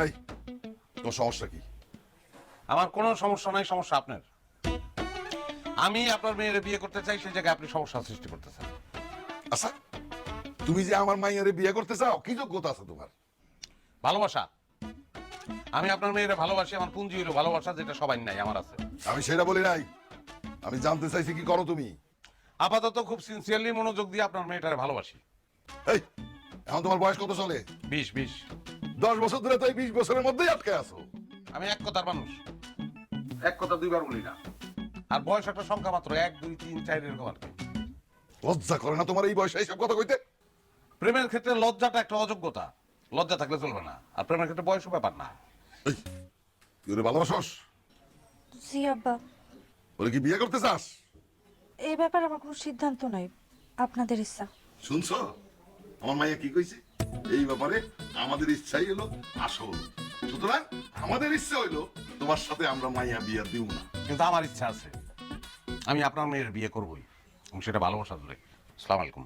এই তোর সমস্যা কি? আমার কোনো সমস্যা নাই, সমস্যা আপনার। আমি আপনার মেয়ের বিয়ে করতে চাই, সেই জায়গায় আপনি সমস্যা সৃষ্টি করতেছেন। আচ্ছা, তুমি যে আমার মাইয়ারে বিয়ে করতে চাও, কি যোগ্যতা আছে তোমার? ভালোবাসা। আমি আপনার মেয়ের ভালোবাসি, আমার পুঞ্জি হইল ভালোবাসা, যেটা সবাই নাই, আমার আছে। আমি সেটা বলি নাই, আমি জানতে চাইছি কি করো তুমি। আপাতত খুব সিনসিয়ারলি মনোযোগ দিয়ে আপনার মেয়েটারে ভালোবাসি। এই এখন তোমার বয়স কত চলে? 20। 10 বছর ধরে তো এই 20 বছরের মধ্যেই আটকে আছো। আমি এক কথার মানুষ, এক কথা দুইবার বলি না। আর বয়স একটা সংখ্যা মাত্র, 1 2 3 4 এরকম আর কি। লজ্জা করে না তোমার এই বয়সে এইসব কথা কইতে? প্রেমের ক্ষেত্রে লজ্জাটা একটা অযোগ্যতা, লজ্জা থাকলে চলবে না। আর প্রেমের ক্ষেত্রে বয়সও ব্যাপার না। এই তুই ওরে ভালোবাসস? জি আব্বা, ওরে কি বিয়ে করতে চাস? এই ব্যাপারে আমার কোনো সিদ্ধান্ত নাই, আপনাদের ইচ্ছা। শুনছো আমার মাইয়া কি কইছে? এই ব্যাপারে আমাদের ইচ্ছাই হলো আসল। সুতরাং আমাদের ইচ্ছা হইলো তোমার সাথে আমরা মাইয়া বিয়া দিব না। কিন্তু আমার ইচ্ছা আছে, আমি আপনার মেয়ের বিয়ে করবই, এবং সেটা ভালোবাসা ধরে। আসসালামু আলাইকুম।